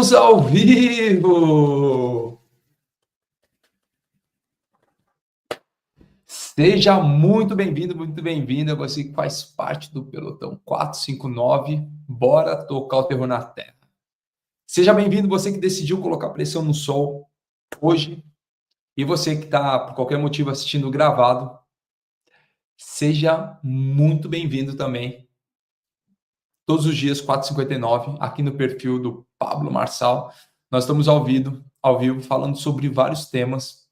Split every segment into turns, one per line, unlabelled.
Estamos ao vivo! Seja muito bem-vindo, você que faz parte do Pelotão 459. Bora tocar o terror na terra. Seja bem-vindo, você que decidiu colocar pressão no sol hoje e você que está, por qualquer motivo, assistindo gravado. Seja muito bem-vindo também. Todos os dias, 4h59, aqui no perfil do Pablo Marçal. Nós estamos ao vivo falando sobre vários temas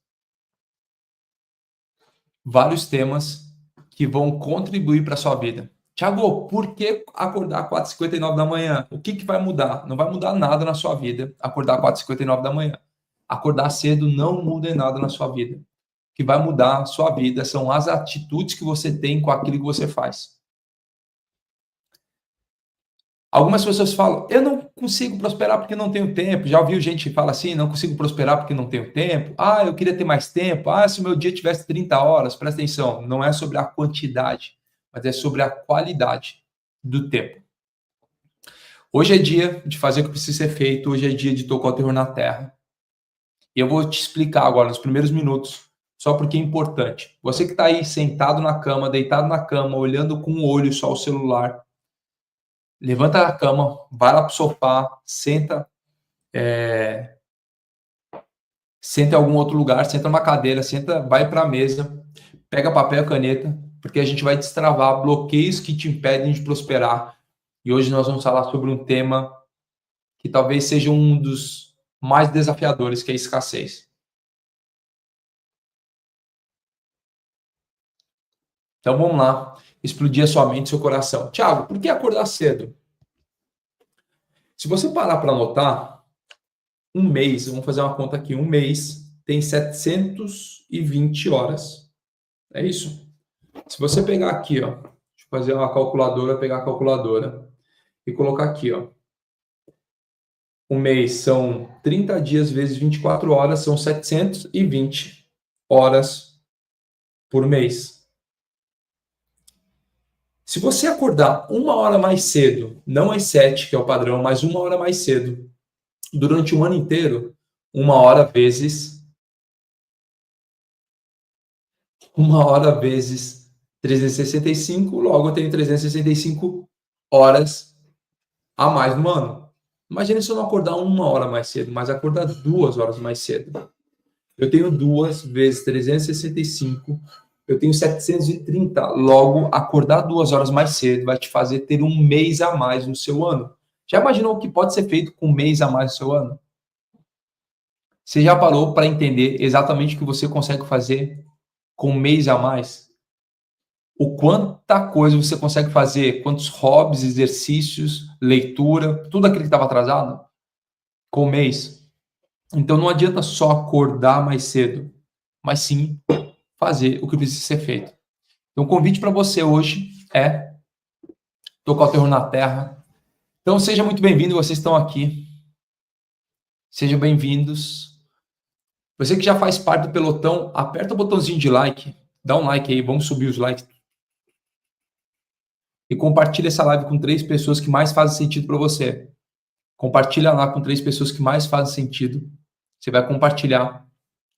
que vão contribuir para a sua vida. Tiago, por que acordar 4h59 da manhã? O que vai mudar? Não vai mudar nada na sua vida acordar 4h59 da manhã. Acordar cedo não muda nada na sua vida. O que vai mudar a sua vida são as atitudes que você tem com aquilo que você faz. Algumas pessoas falam, eu não consigo prosperar porque não tenho tempo. Já ouviu gente que fala assim, não consigo prosperar porque não tenho tempo. Ah, eu queria ter mais tempo. Ah, se o meu dia tivesse 30 horas. Presta atenção, não é sobre a quantidade, mas é sobre a qualidade do tempo. Hoje é dia de fazer o que precisa ser feito. Hoje é dia de tocar o terror na terra. E eu vou te explicar agora, nos primeiros minutos, só porque é importante. Você que está aí sentado na cama, deitado na cama, olhando com um olho só o celular, levanta da cama, vai lá pro sofá, senta em algum outro lugar, senta numa cadeira, vai para a mesa, pega papel e caneta, porque a gente vai destravar bloqueios que te impedem de prosperar. E hoje nós vamos falar sobre um tema que talvez seja um dos mais desafiadores, que é a escassez. Então vamos lá, explodir a sua mente e seu coração. Tiago, por que acordar cedo? Se você parar para anotar, um mês, vamos fazer uma conta aqui, um mês tem 720 horas. É isso? Se você pegar aqui, ó, deixa eu fazer uma calculadora, pegar a calculadora e colocar aqui, ó. Um mês são 30 dias vezes 24 horas, são 720 horas por mês. Se você acordar 1 hora mais cedo, não às 7, que é o padrão, mas 1 hora mais cedo, durante um ano inteiro, 1 hora vezes 365, logo eu tenho 365 horas a mais no ano. Imagina se eu não acordar 1 hora mais cedo, mas acordar 2 horas mais cedo. Eu tenho 2 vezes 365, eu tenho 730. Logo, acordar 2 horas mais cedo vai te fazer ter um mês a mais no seu ano. Já imaginou o que pode ser feito com um mês a mais no seu ano? Você já parou para entender exatamente o que você consegue fazer com um mês a mais? O quanta coisa você consegue fazer, quantos hobbies, exercícios, leitura, tudo aquilo que estava atrasado, com um mês. Então não adianta só acordar mais cedo, mas sim fazer o que precisa ser feito. Então o convite para você hoje é tocar o terror na terra. Então seja muito bem-vindo, vocês estão aqui. Sejam bem-vindos. Você que já faz parte do pelotão, aperta o botãozinho de like, dá um like aí, vamos subir os likes. E compartilha essa live com 3 pessoas que mais fazem sentido para você. Compartilha lá com 3 pessoas que mais fazem sentido. Você vai compartilhar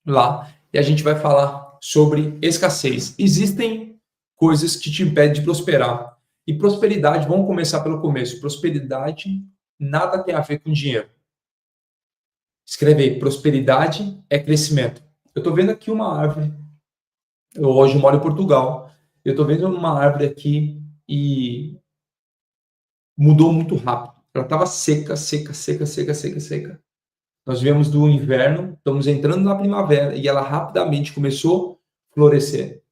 lá e a gente vai falar sobre escassez. Existem coisas que te impedem de prosperar. E prosperidade, vamos começar pelo começo. Prosperidade nada tem a ver com dinheiro. Escreve aí, prosperidade é crescimento. Eu estou vendo aqui uma árvore. Eu hoje moro em Portugal. Eu estou vendo uma árvore aqui e mudou muito rápido. Ela estava seca. Nós viemos do inverno, estamos entrando na primavera e ela rapidamente começou a florescer.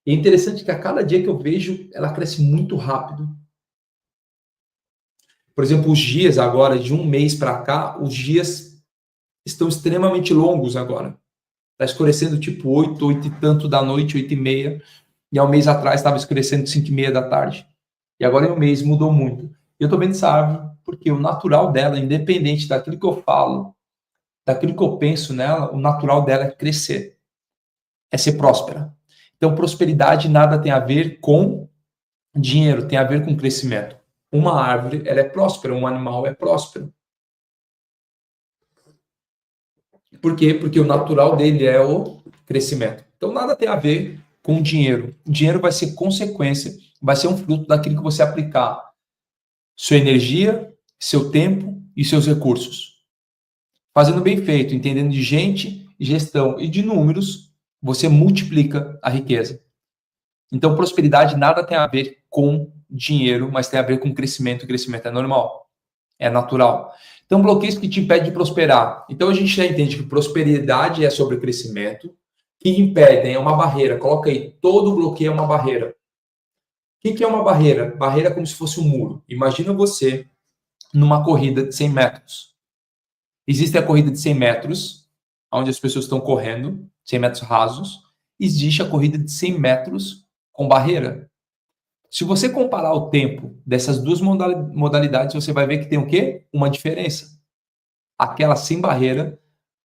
E é interessante que a cada dia que eu vejo, ela cresce muito rápido. Por exemplo, os dias agora, de um mês para cá, os dias estão extremamente longos agora. Está escurecendo tipo 8 e tanto da noite, 8h30. E há um mês atrás estava escurecendo 5h30 da tarde. E agora em um mês mudou muito. E eu estou vendo essa árvore porque o natural dela, independente daquilo que eu falo, daquilo que eu penso nela, o natural dela é crescer, é ser próspera. Então, prosperidade nada tem a ver com dinheiro, tem a ver com crescimento. Uma árvore, ela é próspera, um animal é próspero. Por quê? Porque o natural dele é o crescimento. Então, nada tem a ver com dinheiro. O dinheiro vai ser consequência, vai ser um fruto daquilo que você aplicar. Sua energia, seu tempo e seus recursos. Fazendo bem feito, entendendo de gente, gestão e de números, você multiplica a riqueza. Então, prosperidade nada tem a ver com dinheiro, mas tem a ver com crescimento. O crescimento é normal, é natural. Então, bloqueios que te impedem de prosperar. Então, a gente já entende que prosperidade é sobre crescimento. Que impedem é uma barreira. Coloca aí, todo bloqueio é uma barreira. O que é uma barreira? Barreira é como se fosse um muro. Imagina você numa corrida de 100 metros. Existe a corrida de 100 metros, onde as pessoas estão correndo, 100 metros rasos. Existe a corrida de 100 metros com barreira. Se você comparar o tempo dessas duas modalidades, você vai ver que tem o quê? Uma diferença. Aquela sem barreira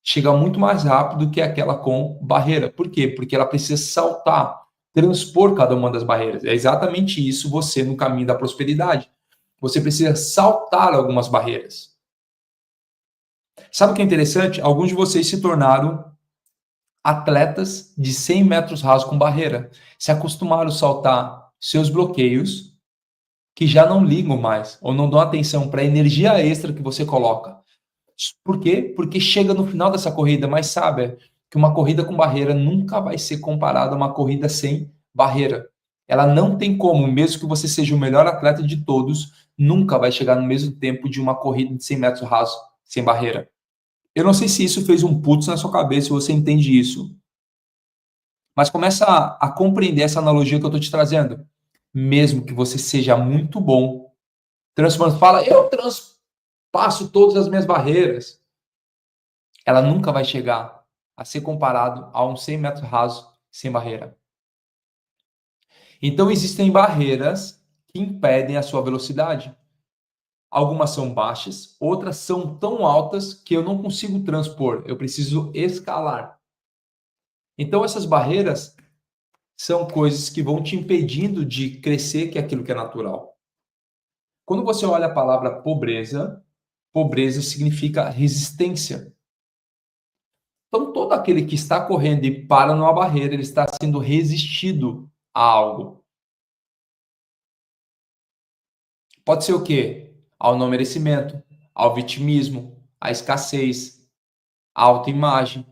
chega muito mais rápido que aquela com barreira. Por quê? Porque ela precisa saltar, transpor cada uma das barreiras. É exatamente isso você no caminho da prosperidade. Você precisa saltar algumas barreiras. Sabe o que é interessante? Alguns de vocês se tornaram atletas de 100 metros rasos com barreira. Se acostumaram a saltar seus bloqueios, que já não ligam mais, ou não dão atenção para a energia extra que você coloca. Por quê? Porque chega no final dessa corrida, mas sabe que uma corrida com barreira nunca vai ser comparada a uma corrida sem barreira. Ela não tem como, mesmo que você seja o melhor atleta de todos, nunca vai chegar no mesmo tempo de uma corrida de 100 metros rasos sem barreira. Eu não sei se isso fez um putz na sua cabeça, se você entende isso. Mas começa a compreender essa analogia que eu estou te trazendo. Mesmo que você seja muito bom, transformando, fala, eu transpasso todas as minhas barreiras. Ela nunca vai chegar a ser comparado a um 100 metros raso sem barreira. Então, existem barreiras que impedem a sua velocidade. Algumas são baixas, outras são tão altas que eu não consigo transpor, eu preciso escalar. Então, essas barreiras são coisas que vão te impedindo de crescer, que é aquilo que é natural. Quando você olha a palavra pobreza, pobreza significa resistência. Então, todo aquele que está correndo e para numa barreira, ele está sendo resistido a algo. Pode ser o quê? Ao não merecimento, ao vitimismo, à escassez, à autoimagem,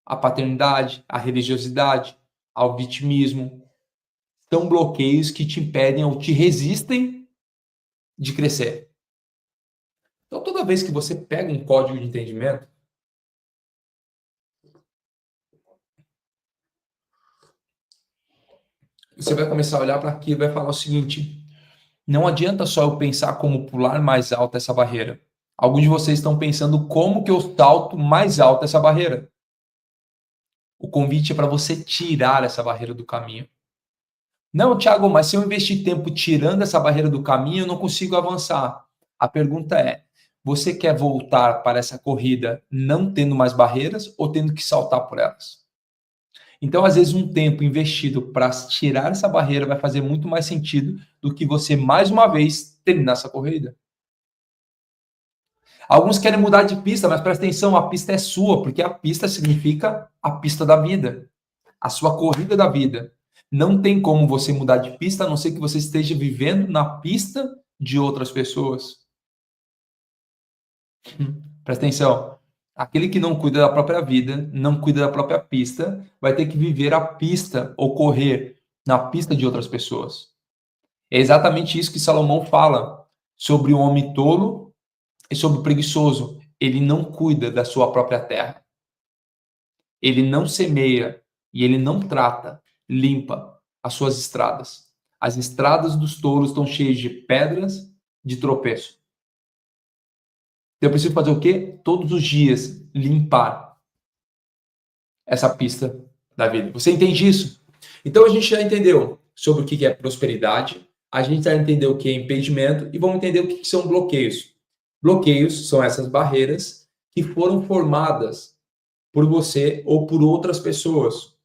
à paternidade, à religiosidade, ao vitimismo. São bloqueios que te impedem ou te resistem de crescer. Então, toda vez que você pega um código de entendimento, você vai começar a olhar para aqui e vai falar o seguinte: não adianta só eu pensar como pular mais alto essa barreira. Alguns de vocês estão pensando como que eu salto mais alto essa barreira. O convite é para você tirar essa barreira do caminho. Não, Thiago, mas se eu investir tempo tirando essa barreira do caminho, eu não consigo avançar. A pergunta é: você quer voltar para essa corrida não tendo mais barreiras ou tendo que saltar por elas? Então, às vezes, um tempo investido para tirar essa barreira vai fazer muito mais sentido do que você, mais uma vez, terminar essa corrida. Alguns querem mudar de pista, mas presta atenção, a pista é sua, porque a pista significa a pista da vida, a sua corrida da vida. Não tem como você mudar de pista, a não ser que você esteja vivendo na pista de outras pessoas. Presta atenção. Aquele que não cuida da própria vida, não cuida da própria pista, vai ter que viver a pista ou correr na pista de outras pessoas. É exatamente isso que Salomão fala sobre o homem tolo e sobre o preguiçoso. Ele não cuida da sua própria terra. Ele não semeia e ele não trata, limpa as suas estradas. As estradas dos tolos estão cheias de pedras de tropeço. Eu preciso fazer o quê? Todos os dias limpar essa pista da vida. Você entende isso? Então a gente já entendeu sobre o que é prosperidade, a gente já entendeu o que é impedimento e vamos entender o que são bloqueios. Bloqueios são essas barreiras que foram formadas por você ou por outras pessoas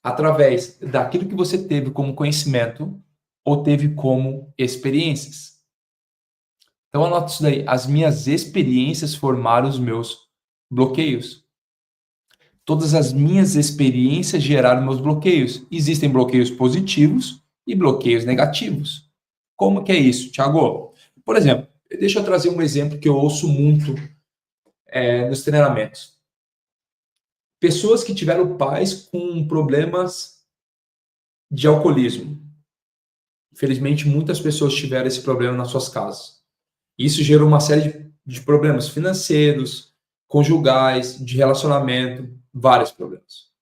através daquilo que você teve como conhecimento ou teve como experiências. Então anota isso daí, as minhas experiências formaram os meus bloqueios. Todas as minhas experiências geraram meus bloqueios. Existem bloqueios positivos e bloqueios negativos. Como que é isso, Thiago? Por exemplo, deixa eu trazer um exemplo que eu ouço muito nos treinamentos. Pessoas que tiveram pais com problemas de alcoolismo. Infelizmente, muitas pessoas tiveram esse problema nas suas casas. Isso gerou uma série de problemas financeiros, conjugais, de relacionamento, vários problemas.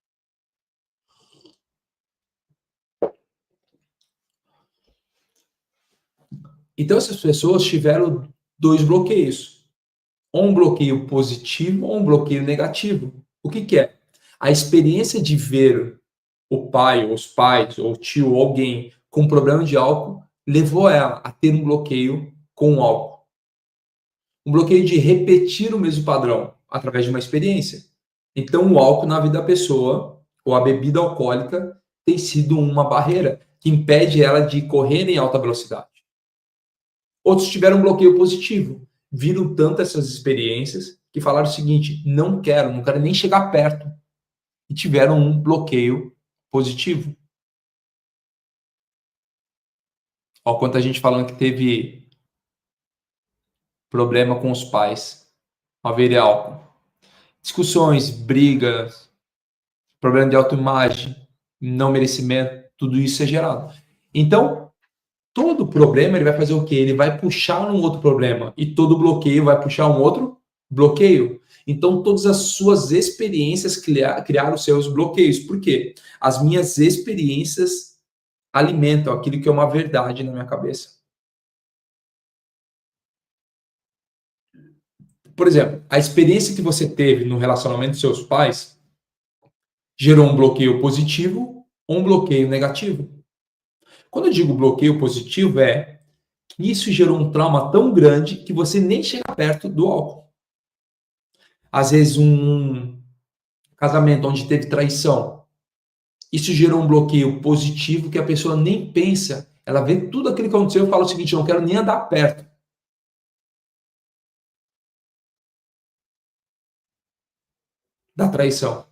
Então, essas pessoas tiveram 2 bloqueios. Ou um bloqueio positivo ou um bloqueio negativo. O que que é? A experiência de ver o pai, ou os pais, ou o tio, ou alguém com problema de álcool, levou ela a ter um bloqueio com o álcool. Um bloqueio de repetir o mesmo padrão através de uma experiência. Então, o álcool na vida da pessoa, ou a bebida alcoólica, tem sido uma barreira que impede ela de correr em alta velocidade. Outros tiveram um bloqueio positivo, viram tanto essas experiências que falaram o seguinte: não quero nem chegar perto. E tiveram um bloqueio positivo. Olha quanta gente falando que teve problema com os pais, haver álcool. Discussões, brigas, problema de autoimagem, não merecimento, tudo isso é gerado. Então, todo problema ele vai fazer o quê? Ele vai puxar um outro problema. E todo bloqueio vai puxar um outro bloqueio. Então, todas as suas experiências criaram seus bloqueios. Por quê? As minhas experiências alimentam aquilo que é uma verdade na minha cabeça. Por exemplo, a experiência que você teve no relacionamento dos seus pais gerou um bloqueio positivo ou um bloqueio negativo. Quando eu digo bloqueio positivo, é que isso gerou um trauma tão grande que você nem chega perto do álcool. Às vezes, um casamento onde teve traição, isso gerou um bloqueio positivo que a pessoa nem pensa. Ela vê tudo aquilo que aconteceu e fala o seguinte: não quero nem andar perto da traição.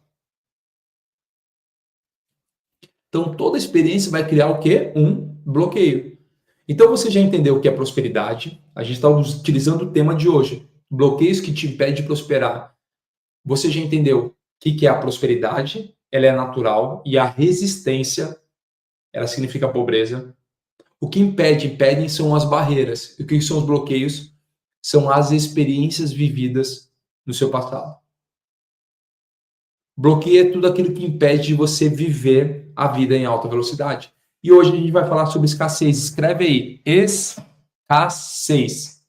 Então, toda experiência vai criar o quê? Um bloqueio. Então, você já entendeu o que é prosperidade. A gente está utilizando o tema de hoje. Bloqueios que te impedem de prosperar. Você já entendeu o que é a prosperidade? Ela é natural. E a resistência, ela significa pobreza. O que impedem são as barreiras. E o que são os bloqueios? São as experiências vividas no seu passado. Bloqueio é tudo aquilo que impede de você viver a vida em alta velocidade. E hoje a gente vai falar sobre escassez. Escreve aí, escassez.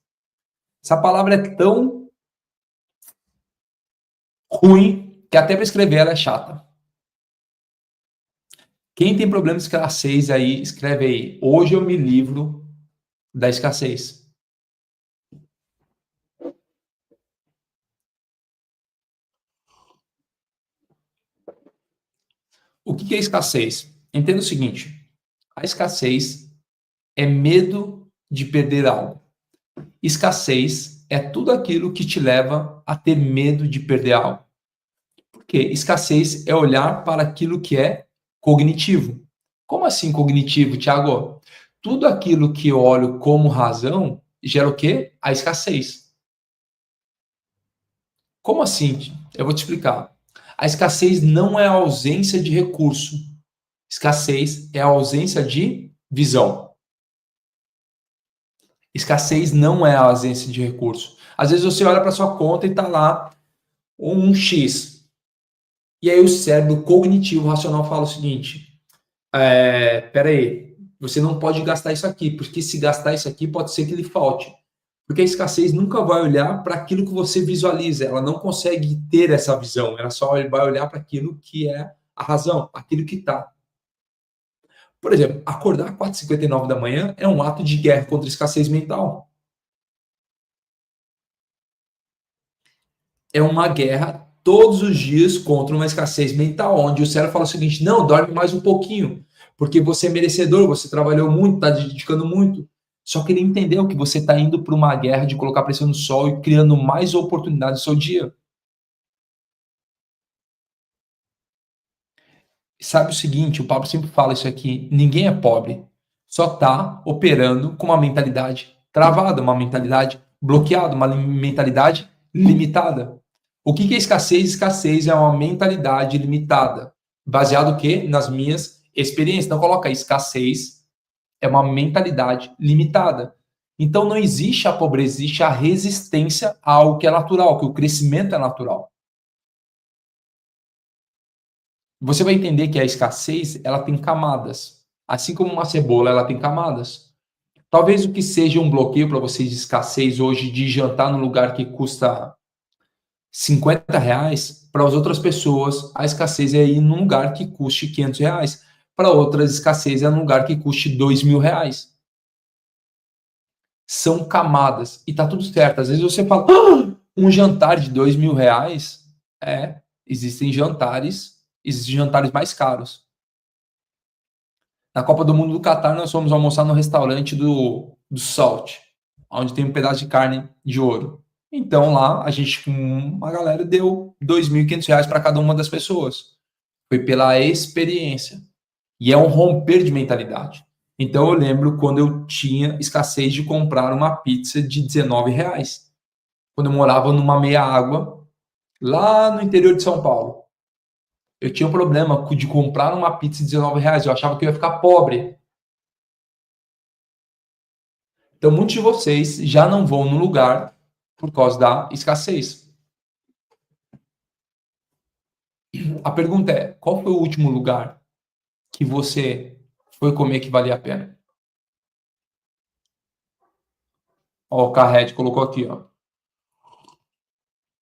Essa palavra é tão ruim que até para escrever ela é chata. Quem tem problema de escassez aí, escreve aí, hoje eu me livro da escassez. O que é escassez? Entenda o seguinte, a escassez é medo de perder algo. Escassez é tudo aquilo que te leva a ter medo de perder algo. Porque escassez é olhar para aquilo que é cognitivo. Como assim cognitivo, Thiago? Tudo aquilo que eu olho como razão gera o quê? A escassez. Como assim? Eu vou te explicar. A escassez não é a ausência de recurso. Escassez é a ausência de visão. Escassez não é a ausência de recurso. Às vezes você olha para sua conta e está lá um X. E aí o cérebro cognitivo racional fala o seguinte: peraí, você não pode gastar isso aqui, porque se gastar isso aqui pode ser que lhe falte. Porque a escassez nunca vai olhar para aquilo que você visualiza, ela não consegue ter essa visão, ela só vai olhar para aquilo que é a razão, aquilo que está. Por exemplo, acordar às 4h59 da manhã é um ato de guerra contra a escassez mental. É uma guerra todos os dias contra uma escassez mental, onde o cérebro fala o seguinte: não, dorme mais um pouquinho, porque você é merecedor, você trabalhou muito, está dedicando muito. Só que ele entendeu que você está indo para uma guerra de colocar pressão no sol e criando mais oportunidades no seu dia. sabe o seguinte, o Pablo sempre fala isso aqui, ninguém é pobre, só está operando com uma mentalidade travada, uma mentalidade bloqueada, uma mentalidade limitada. O que é escassez? Escassez é uma mentalidade limitada, baseado o quê? Nas minhas experiências. Então coloca aí, escassez é uma mentalidade limitada. Então não existe a pobreza, existe a resistência a algo que é natural, que o crescimento é natural. Você vai entender que a escassez, ela tem camadas. Assim como uma cebola, ela tem camadas. Talvez o que seja um bloqueio para vocês de escassez hoje de jantar num lugar que custa R$ 50, para as outras pessoas a escassez é ir num lugar que custe R$ 500. Para outras, escassez é num lugar que custe R$ 2.000. São camadas e tá tudo certo. Às vezes você fala, um jantar de R$ 2.000? Existem jantares mais caros. Na Copa do Mundo do Catar, nós fomos almoçar no restaurante do Salt, onde tem um pedaço de carne de ouro. Então lá, a gente, com uma galera, deu R$ 2.500 para cada uma das pessoas. Foi pela experiência. E é um romper de mentalidade. Então eu lembro quando eu tinha escassez de comprar uma pizza de R$ 19. Quando eu morava numa meia água, lá no interior de São Paulo. Eu tinha um problema de comprar uma pizza de R$ 19. Eu achava que eu ia ficar pobre. Então, muitos de vocês já não vão no lugar por causa da escassez. A pergunta é: qual foi o último lugar que você foi comer que valia a pena? Ó, o Carrete colocou aqui, ó.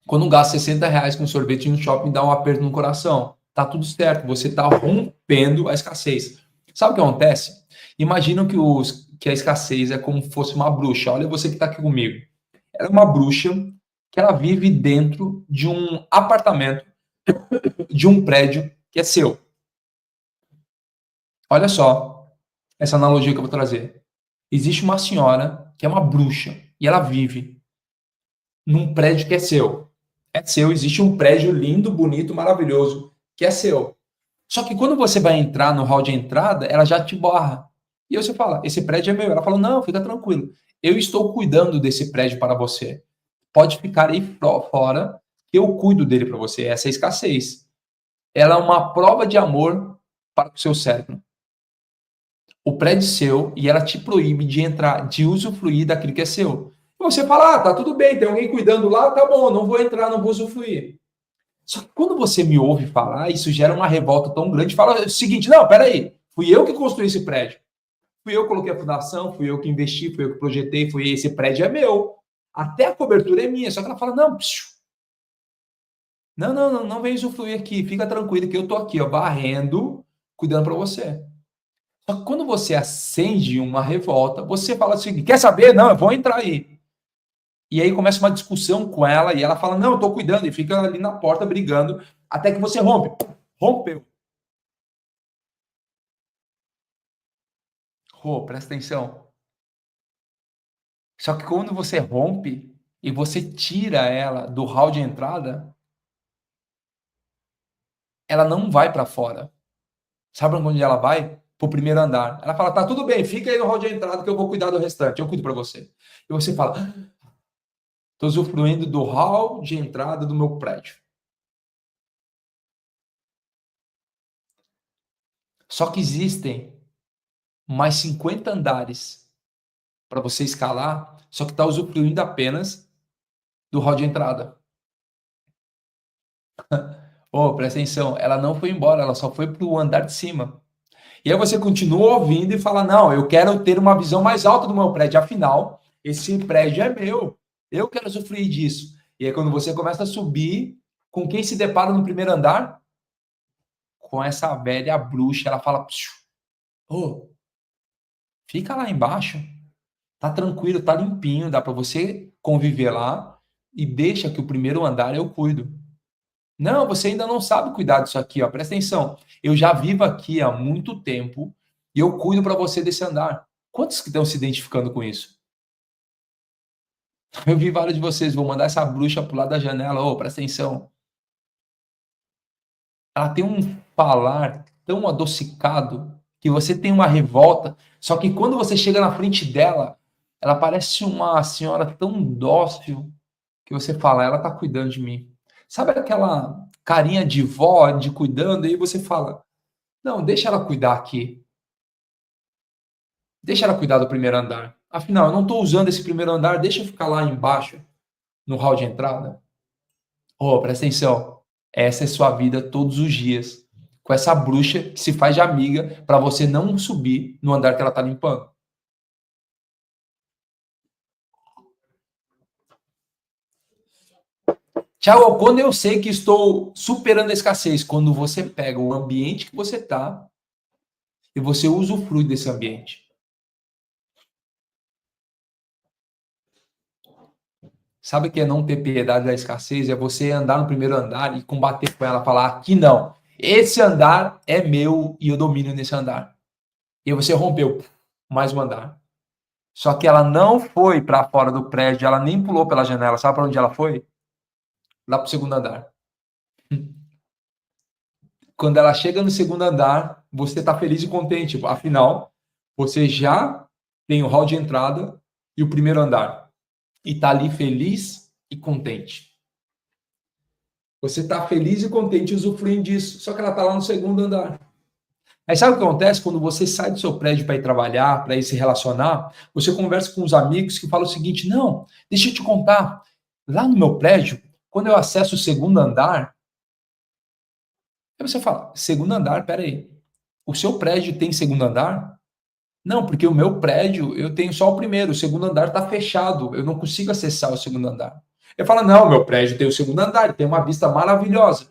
Quando gasta R$ 60 com sorvete no shopping, dá um aperto no coração. Tá tudo certo, você está rompendo a escassez. Sabe o que acontece? Imagina que a escassez é como se fosse uma bruxa. Olha você que está aqui comigo. Ela é uma bruxa que ela vive dentro de um apartamento, de um prédio que é seu. Olha só essa analogia que eu vou trazer. Existe uma senhora que é uma bruxa e ela vive num prédio que é seu. É seu, existe um prédio lindo, bonito, maravilhoso, que é seu. Só que quando você vai entrar no hall de entrada, ela já te barra. E aí você fala, esse prédio é meu. Ela fala, não, fica tranquilo. Eu estou cuidando desse prédio para você. Pode ficar aí fora, que eu cuido dele para você. Essa é a escassez. Ela é uma prova de amor para o seu cérebro. O prédio é seu e ela te proíbe de entrar, de usufruir daquilo que é seu. E você fala, tá tudo bem, tem alguém cuidando lá, tá bom, não vou entrar, não vou usufruir. Só que quando você me ouve falar, isso gera uma revolta tão grande. Fala o seguinte, não, peraí, fui eu que construí esse prédio. Fui eu que coloquei a fundação, fui eu que investi, fui eu que projetei, esse prédio é meu. Até a cobertura é minha. Só que ela fala, não, não vem usufruir aqui, fica tranquilo que eu tô aqui, ó, varrendo, cuidando para você. Só que quando você acende uma revolta, você fala assim, quer saber? Não, eu vou entrar aí. E aí começa uma discussão com ela e ela fala, não, eu tô cuidando, e fica ali na porta brigando, até que você rompe. Rompeu. Rô, presta atenção. Só que quando você rompe e você tira ela do hall de entrada, ela não vai para fora. Sabe onde ela vai? Pro primeiro andar. Ela fala, tá tudo bem, fica aí no hall de entrada que eu vou cuidar do restante, eu cuido para você. E você fala, tô usufruindo do hall de entrada do meu prédio. Só que existem mais 50 andares para você escalar, só que está usufruindo apenas do hall de entrada. Oh, presta atenção, ela não foi embora, ela só foi para o andar de cima. E aí você continua ouvindo e fala: não, eu quero ter uma visão mais alta do meu prédio, afinal, esse prédio é meu, eu quero usufruir disso. E aí quando você começa a subir, com quem se depara no primeiro andar? Com essa velha bruxa, ela fala: oh, fica lá embaixo, tá tranquilo, tá limpinho, dá para você conviver lá e deixa que o primeiro andar eu cuido. Não, você ainda não sabe cuidar disso aqui, ó. Presta atenção. Eu já vivo aqui há muito tempo e eu cuido para você desse andar. Quantos que estão se identificando com isso? Eu vi vários de vocês, vou mandar essa bruxa pular da janela. Ô, presta atenção. Ela tem um falar tão adocicado que você tem uma revolta, só que quando você chega na frente dela, ela parece uma senhora tão dócil que você fala, ela tá cuidando de mim. Sabe aquela carinha de vó, de cuidando, e você fala, não, deixa ela cuidar aqui. Deixa ela cuidar do primeiro andar. Afinal, eu não estou usando esse primeiro andar, deixa eu ficar lá embaixo, no hall de entrada. Oh, presta atenção. Essa é sua vida todos os dias. Com essa bruxa que se faz de amiga para você não subir no andar que ela está limpando. Tiago, quando eu sei que estou superando a escassez, quando você pega o ambiente que você está e você usufrui desse ambiente. Sabe o que é não ter piedade da escassez? É você andar no primeiro andar e combater com ela, falar aqui não. Esse andar é meu e eu domino nesse andar. E você rompeu mais um andar. Só que ela não foi para fora do prédio, ela nem pulou pela janela. Sabe para onde ela foi? Lá para o segundo andar. Quando ela chega no segundo andar, você está feliz e contente. Afinal, você já tem o hall de entrada e o primeiro andar. E está ali feliz e contente. Você está feliz e contente usufruindo disso. Só que ela está lá no segundo andar. Aí sabe o que acontece? Quando você sai do seu prédio para ir trabalhar, para ir se relacionar, você conversa com os amigos que falam o seguinte, não, deixa eu te contar, lá no meu prédio, quando eu acesso o segundo andar, aí você fala, segundo andar, peraí, o seu prédio tem segundo andar? Não, porque o meu prédio, eu tenho só o primeiro, o segundo andar está fechado, eu não consigo acessar o segundo andar. Eu falo, não, meu prédio tem o segundo andar, tem uma vista maravilhosa.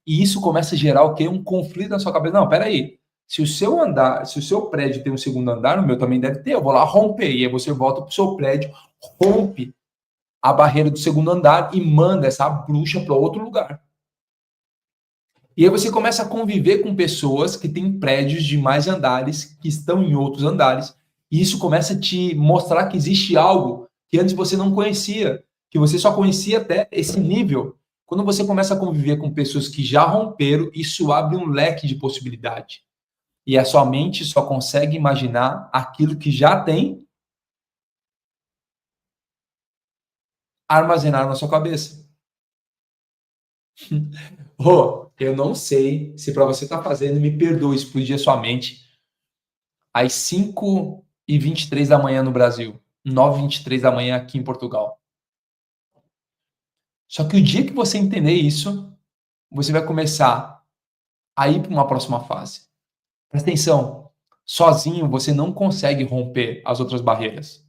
E isso começa a gerar o quê? Um conflito na sua cabeça. Não, peraí. Se o seu andar, se o seu prédio tem um segundo andar, o meu também deve ter. Eu vou lá romper. E aí você volta para o seu prédio, rompe a barreira do segundo andar e manda essa bruxa para outro lugar. E aí você começa a conviver com pessoas que têm prédios de mais andares, que estão em outros andares. E isso começa a te mostrar que existe algo que antes você não conhecia, que você só conhecia até esse nível. Quando você começa a conviver com pessoas que já romperam, isso abre um leque de possibilidade. E a sua mente só consegue imaginar aquilo que já tem armazenado na sua cabeça. Rô, eu não sei se para você está fazendo, me perdoe explodir a sua mente às 5h23 da manhã no Brasil, 9h23 da manhã aqui em Portugal. Só que o dia que você entender isso, você vai começar a ir para uma próxima fase. Presta atenção, sozinho você não consegue romper as outras barreiras.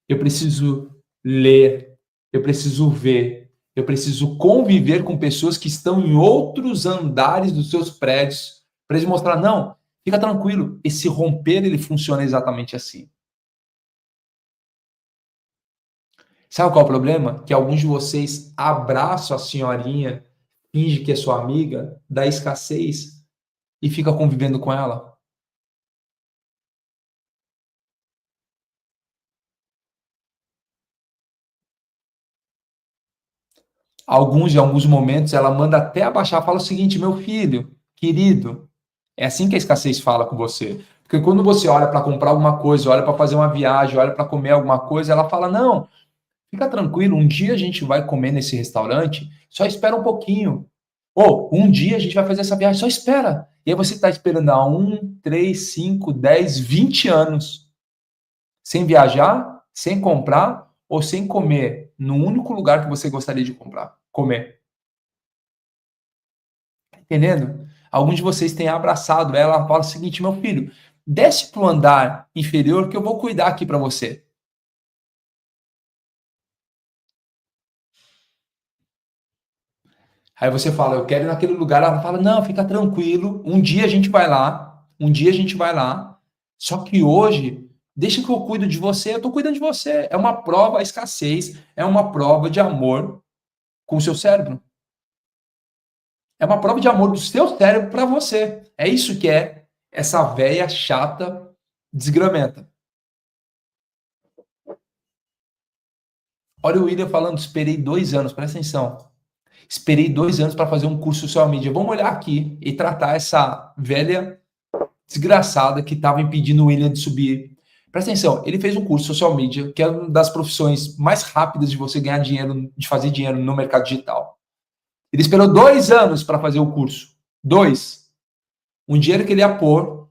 Eu preciso ler, eu preciso ver, eu preciso conviver com pessoas que estão em outros andares dos seus prédios para eles mostrar, não, fica tranquilo, esse romper ele funciona exatamente assim. Sabe qual é o problema? Que alguns de vocês abraçam a senhorinha, finge que é sua amiga, da escassez e fica convivendo com ela. Alguns, em alguns momentos, ela manda até abaixar, fala o seguinte, meu filho, querido, é assim que a escassez fala com você. Porque quando você olha para comprar alguma coisa, olha para fazer uma viagem, olha para comer alguma coisa, ela fala, não, fica tranquilo, um dia a gente vai comer nesse restaurante, só espera um pouquinho. Ou, um dia a gente vai fazer essa viagem, só espera. E aí você está esperando há 1, 3, 5, 10, 20 anos, sem viajar, sem comprar, ou sem comer no único lugar que você gostaria de comer. Entendendo? Alguns de vocês têm abraçado ela, ela fala o seguinte, meu filho, desce para o andar inferior que eu vou cuidar aqui para você. Aí você fala, eu quero ir naquele lugar, ela fala, não, fica tranquilo, um dia a gente vai lá, um dia a gente vai lá, só que hoje, deixa que eu cuido de você, eu tô cuidando de você. É uma prova, a escassez, é uma prova de amor com o seu cérebro. É uma prova de amor do seu cérebro para você. É isso que é essa véia chata, desgramenta. Olha o William falando, esperei 2 anos, presta atenção. Esperei 2 anos para fazer um curso social media. Vamos olhar aqui e tratar essa velha desgraçada que estava impedindo o William de subir. Presta atenção, ele fez um curso social media, que é uma das profissões mais rápidas de você ganhar dinheiro, de fazer dinheiro no mercado digital. Ele esperou 2 anos para fazer o curso. 2. Um dinheiro que ele ia pôr,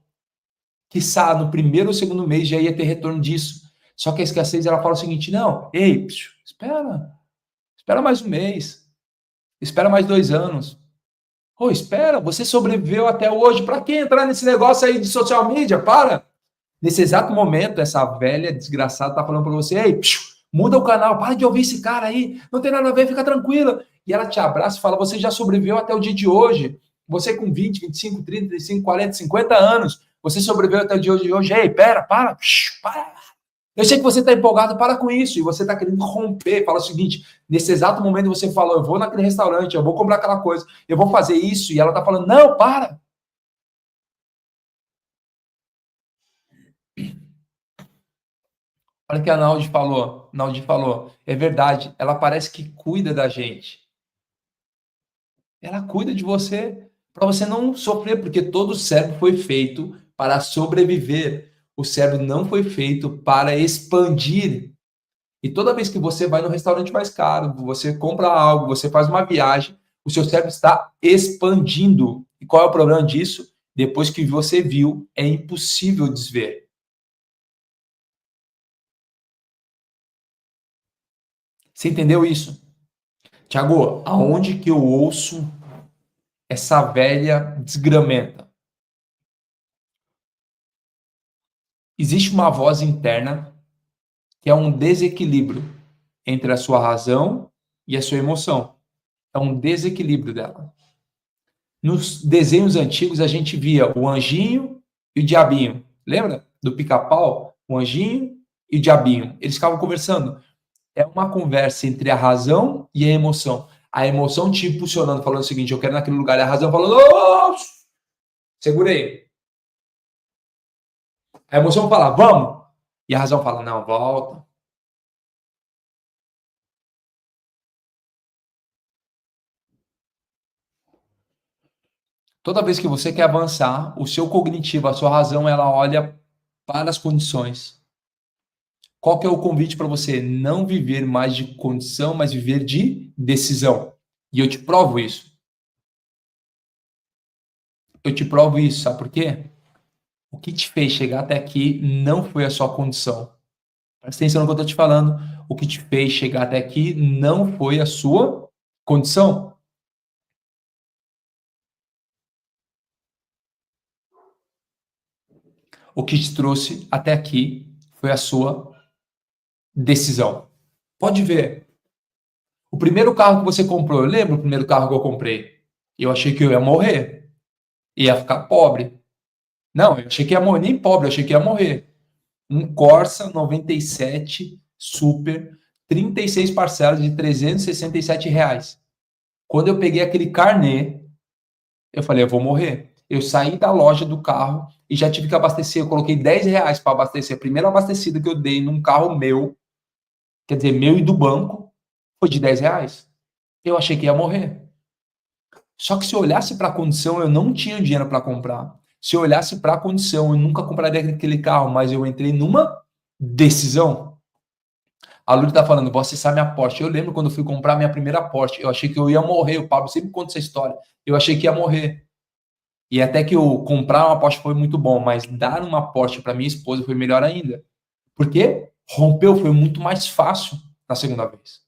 quiçá no primeiro ou segundo mês já ia ter retorno disso. Só que a escassez, ela fala o seguinte, não, ei, espera mais um mês, espera mais 2 anos. Oh, espera, você sobreviveu até hoje, para que entrar nesse negócio aí de social media? Para! Nesse exato momento, essa velha desgraçada tá falando para você, ei, muda o canal, para de ouvir esse cara aí, não tem nada a ver, fica tranquila. E ela te abraça e fala, você já sobreviveu até o dia de hoje. Você com 20, 25, 30, 35, 40, 50 anos, você sobreviveu até o dia de hoje. Ei, para. Eu sei que você está empolgado, para com isso. E você está querendo romper. Fala o seguinte, nesse exato momento você falou, eu vou naquele restaurante, eu vou comprar aquela coisa, eu vou fazer isso. E ela está falando, não, para. Olha o que a Naldi falou. Naldi falou. É verdade. Ela parece que cuida da gente. Ela cuida de você para você não sofrer, porque todo o cérebro foi feito para sobreviver. O cérebro não foi feito para expandir. E toda vez que você vai no restaurante mais caro, você compra algo, você faz uma viagem, o seu cérebro está expandindo. E qual é o problema disso? Depois que você viu, é impossível desver. Você entendeu isso? Tiago, aonde que eu ouço essa velha desgramenta? Existe uma voz interna que é um desequilíbrio entre a sua razão e a sua emoção. É um desequilíbrio dela. Nos desenhos antigos, a gente via o anjinho e o diabinho. Lembra do pica-pau? O anjinho e o diabinho. Eles ficavam conversando. É uma conversa entre a razão e a emoção. A emoção te impulsionando, falando o seguinte, eu quero ir naquele lugar. E a razão falando, oh! Segurei. A emoção fala, vamos. E a razão fala, não, volta. Toda vez que você quer avançar, o seu cognitivo, a sua razão, ela olha para as condições. Qual que é o convite para você? Não viver mais de condição, mas viver de decisão. E eu te provo isso. Eu te provo isso, sabe por quê? O que te fez chegar até aqui não foi a sua condição. Presta atenção no que eu estou te falando. O que te fez chegar até aqui não foi a sua condição. O que te trouxe até aqui foi a sua decisão. Pode ver. O primeiro carro que você comprou, eu lembro o primeiro carro que eu comprei. Eu achei que eu ia morrer. Ia ficar pobre. Não, eu achei que ia morrer. Nem pobre, eu achei que ia morrer. Um Corsa 97 Super, 36 parcelas de R$ 367. Quando eu peguei aquele carnê, eu falei, eu vou morrer. Eu saí da loja do carro e já tive que abastecer. Eu coloquei R$ 10 para abastecer. A primeira abastecida que eu dei num carro meu, quer dizer, meu e do banco, foi de R$ 10. Eu achei que ia morrer. Só que se eu olhasse para a condição, eu não tinha dinheiro para comprar. Se eu olhasse para a condição, eu nunca compraria aquele carro, mas eu entrei numa decisão. A Luli está falando, vou acessar minha Porsche. Eu lembro quando eu fui comprar minha primeira Porsche, eu achei que eu ia morrer. O Pablo sempre conta essa história. Eu achei que ia morrer. E até que eu comprar uma Porsche foi muito bom, mas dar uma Porsche para minha esposa foi melhor ainda. Porque rompeu, foi muito mais fácil na segunda vez.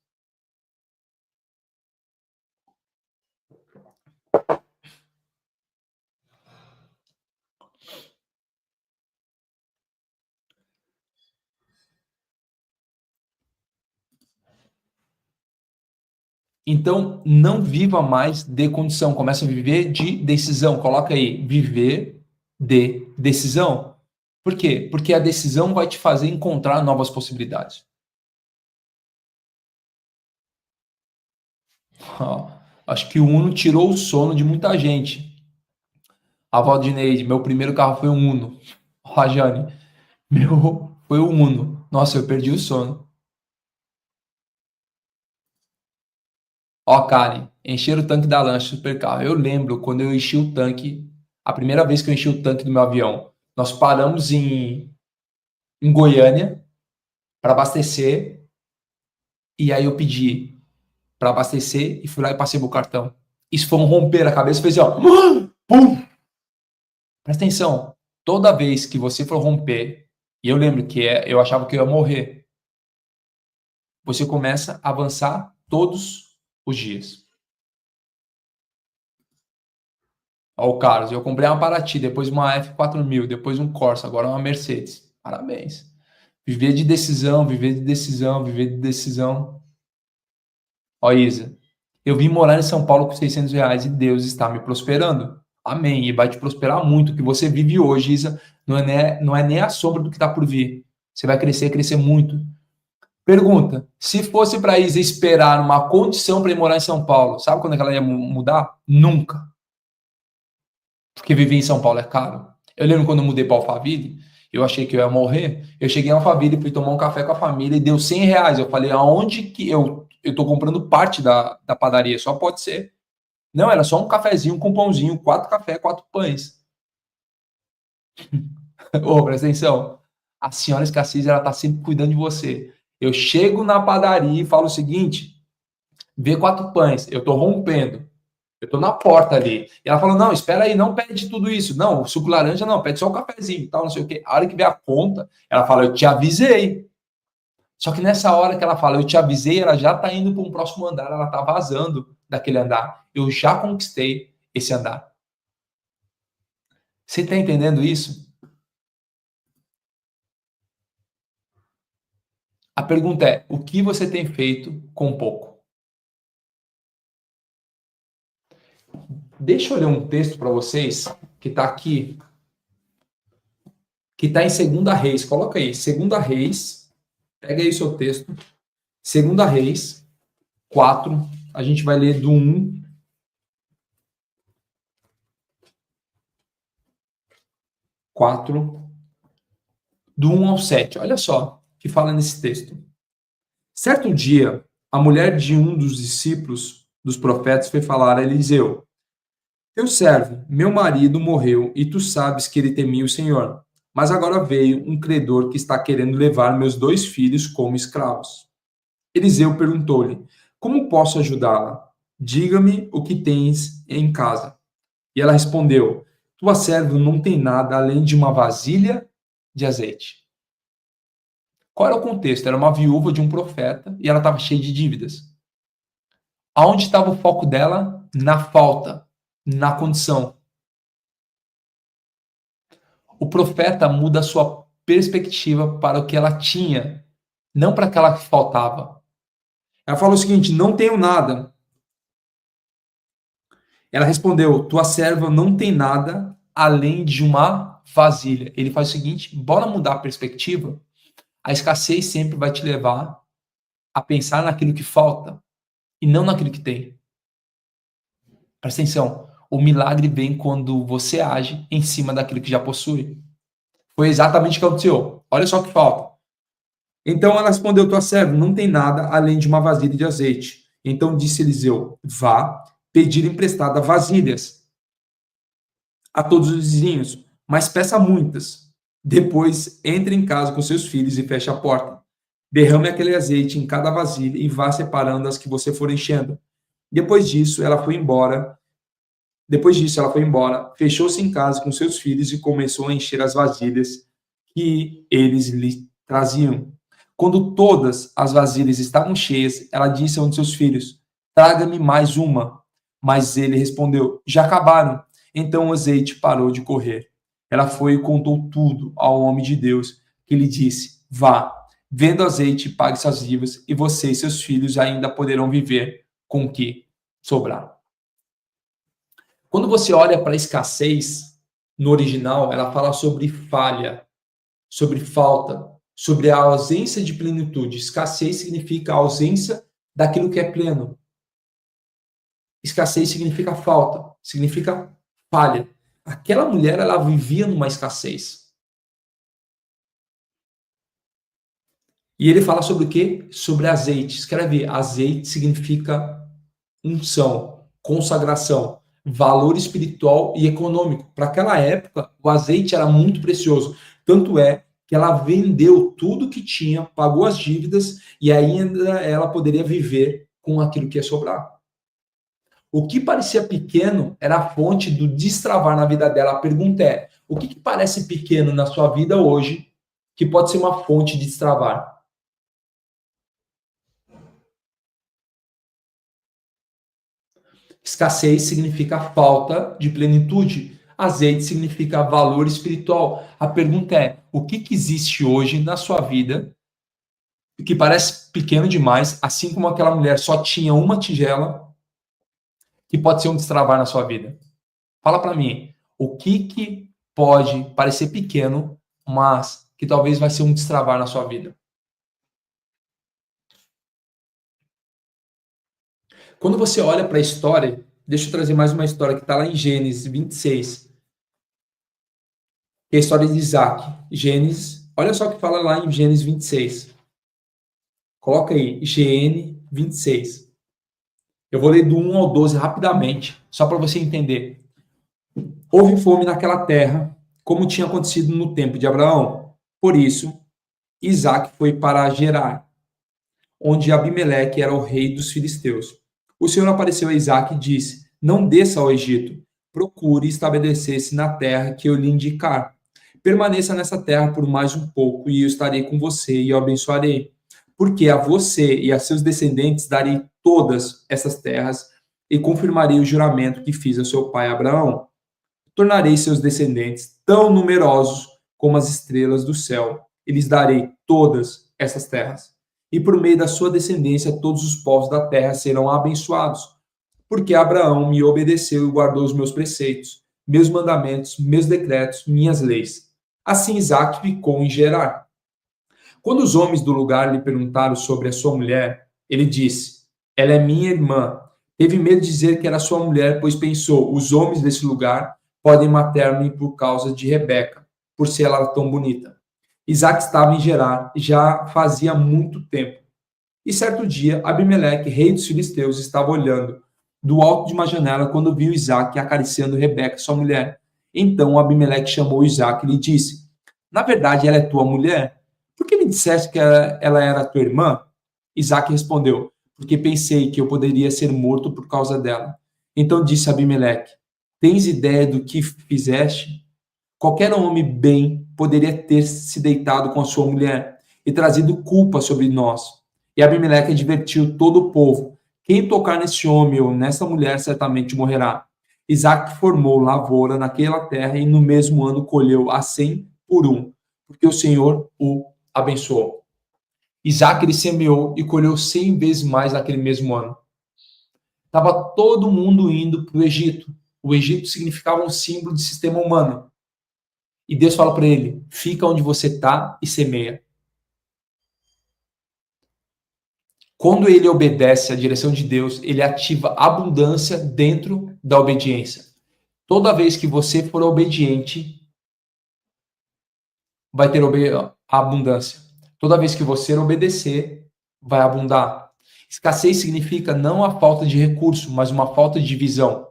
Então, não viva mais de condição, comece a viver de decisão. Coloca aí, viver de decisão. Por quê? Porque a decisão vai te fazer encontrar novas possibilidades. Ó, acho que o Uno tirou o sono de muita gente. A Valdineide, meu primeiro carro foi um Uno. Ó, Jane, meu foi o Uno. Nossa, eu perdi o sono. Ó, Karen, encher o tanque da lancha supercarro. Eu lembro quando eu enchi o tanque, a primeira vez que eu enchi o tanque do meu avião. Nós paramos em Goiânia para abastecer, e aí eu pedi para abastecer e fui lá e passei meu cartão. Isso foi um romper a cabeça, fez assim, ó. Pum! Presta atenção, toda vez que você for romper, e eu lembro que eu achava que eu ia morrer, você começa a avançar todos os dias. Ó, o Carlos, eu comprei uma Paraty, depois uma F4000, depois um Corsa, agora uma Mercedes. Parabéns. Viver de decisão, viver de decisão, viver de decisão. Ó, Isa, eu vim morar em São Paulo com R$ 600 e Deus está me prosperando. Amém. E vai te prosperar muito. O que você vive hoje, Isa, não é nem a sombra do que está por vir. Você vai crescer, crescer muito. Pergunta: se fosse para Isa esperar uma condição para ir morar em São Paulo, sabe quando é que ela ia mudar? Nunca. Porque viver em São Paulo é caro. Eu lembro quando eu mudei para Alphaville, eu achei que eu ia morrer. Eu cheguei em Alphaville, fui tomar um café com a família e deu R$ 100. Eu falei, aonde que eu tô comprando parte da padaria? Só pode ser. Não, era só um cafezinho com pãozinho, 4 cafés, 4 pães. Ô, presta atenção. A senhora escassez, ela tá sempre cuidando de você. Eu chego na padaria e falo o seguinte, vê 4 pães, eu tô rompendo. Eu tô na porta ali. E ela falou, não, espera aí, não pede tudo isso. Não, suco laranja não, pede só o cafezinho, tal, não sei o quê. A hora que vem a conta, ela fala, eu te avisei. Só que nessa hora que ela fala, eu te avisei, ela já tá indo para um próximo andar, ela tá vazando daquele andar. Eu já conquistei esse andar. Você tá entendendo isso? A pergunta é, o que você tem feito com pouco? Deixa eu ler um texto para vocês que está aqui, que está em Segunda Reis. Coloca aí, Segunda Reis. Pega aí o seu texto. Segunda Reis 4. A gente vai ler do 1. 4. Do 1 ao 7. Olha só o que fala nesse texto. Certo dia, a mulher de um dos discípulos dos profetas foi falar a Eliseu: teu servo, meu marido, morreu, e tu sabes que ele temia o Senhor. Mas agora veio um credor que está querendo levar meus 2 filhos como escravos. Eliseu perguntou-lhe: como posso ajudá-la? Diga-me o que tens em casa. E ela respondeu: tua serva não tem nada além de uma vasilha de azeite. Qual era o contexto? Era uma viúva de um profeta e ela estava cheia de dívidas. Aonde estava o foco dela? Na falta, na condição. O profeta muda a sua perspectiva para o que ela tinha, não para aquela que faltava. Ela falou o seguinte: não tenho nada. Ela respondeu: tua serva não tem nada além de uma vasilha. Ele faz o seguinte: bora mudar a perspectiva. A escassez sempre vai te levar a pensar naquilo que falta e não naquilo que tem. Presta atenção. O milagre vem quando você age em cima daquilo que já possui. Foi exatamente o que aconteceu. Olha só o que falta. Então ela respondeu: tua serva não tem nada além de uma vasilha de azeite. Então disse Eliseu: vá pedir emprestada vasilhas a todos os vizinhos, mas peça muitas. Depois entre em casa com seus filhos e feche a porta. Derrame aquele azeite em cada vasilha e vá separando as que você for enchendo. Depois disso, ela foi embora. Fechou-se em casa com seus filhos e começou a encher as vasilhas que eles lhe traziam. Quando todas as vasilhas estavam cheias, ela disse a um de seus filhos: traga-me mais uma. Mas ele respondeu: já acabaram. Então o azeite parou de correr. Ela foi e contou tudo ao homem de Deus, que lhe disse: vá, venda o azeite e pague suas dívidas, e você e seus filhos ainda poderão viver com o que sobrar. Quando você olha para a escassez, no original, ela fala sobre falha, sobre falta, sobre a ausência de plenitude. Escassez significa a ausência daquilo que é pleno. Escassez significa falta, significa falha. Aquela mulher, ela vivia numa escassez. E ele fala sobre o quê? Sobre azeite. Escreve, azeite significa unção, consagração, valor espiritual e econômico. Para aquela época, o azeite era muito precioso. Tanto é que ela vendeu tudo que tinha, pagou as dívidas e ainda ela poderia viver com aquilo que ia sobrar. O que parecia pequeno era a fonte do destravar na vida dela. A pergunta é: o que parece pequeno na sua vida hoje que pode ser uma fonte de destravar? Escassez significa falta de plenitude. Azeite significa valor espiritual. A pergunta é: o que existe hoje na sua vida que parece pequeno demais, assim como aquela mulher só tinha uma tigela, que pode ser um destravar na sua vida? Fala para mim, o que pode parecer pequeno, mas que talvez vai ser um destravar na sua vida? Quando você olha para a história, deixa eu trazer mais uma história que está lá em Gênesis 26, que é a história de Isaac. Gênesis, olha só o que fala lá em Gênesis 26. Coloca aí, GN 26. Eu vou ler do 1 ao 12 rapidamente, só para você entender. Houve fome naquela terra, como tinha acontecido no tempo de Abraão. Por isso, Isaac foi para Gerar, onde Abimeleque era o rei dos filisteus. O Senhor apareceu a Isaac e disse: Não desça ao Egito, procure estabelecer-se na terra que eu lhe indicar. Permaneça nessa terra por mais um pouco, e eu estarei com você e o abençoarei. Porque a você e a seus descendentes darei todas essas terras e confirmarei o juramento que fiz ao seu pai Abraão. Tornarei seus descendentes tão numerosos como as estrelas do céu, e lhes darei todas essas terras. E por meio da sua descendência, todos os povos da terra serão abençoados, porque Abraão me obedeceu e guardou os meus preceitos, meus mandamentos, meus decretos, minhas leis. Assim Isaac ficou em Gerar. Quando os homens do lugar lhe perguntaram sobre a sua mulher, ele disse: Ela é minha irmã. Teve medo de dizer que era sua mulher, pois pensou: os homens desse lugar podem matar-me por causa de Rebeca, por ser ela tão bonita. Isaac estava em Gerar já fazia muito tempo. E certo dia, Abimeleque, rei dos filisteus, estava olhando do alto de uma janela quando viu Isaac acariciando Rebeca, sua mulher. Então Abimeleque chamou Isaac e lhe disse: Na verdade, ela é tua mulher? Por que me disseste que ela era tua irmã? Isaac respondeu: Porque pensei que eu poderia ser morto por causa dela. Então disse Abimeleque: Tens ideia do que fizeste? Qualquer homem bem poderia ter se deitado com a sua mulher e trazido culpa sobre nós. E Abimeleque advertiu todo o povo: quem tocar nesse homem ou nessa mulher certamente morrerá. Isaac formou lavoura naquela terra e no mesmo ano colheu a 100 por um, porque o Senhor o abençoou. Isaac ele semeou e colheu 100 vezes mais naquele mesmo ano. Estava todo mundo indo para o Egito. O Egito significava um símbolo de sistema humano. E Deus fala para ele: fica onde você está e semeia. Quando ele obedece à direção de Deus, ele ativa abundância dentro da obediência. Toda vez que você for obediente, vai ter abundância. Toda vez que você obedecer, vai abundar. Escassez significa não a falta de recurso, mas uma falta de visão.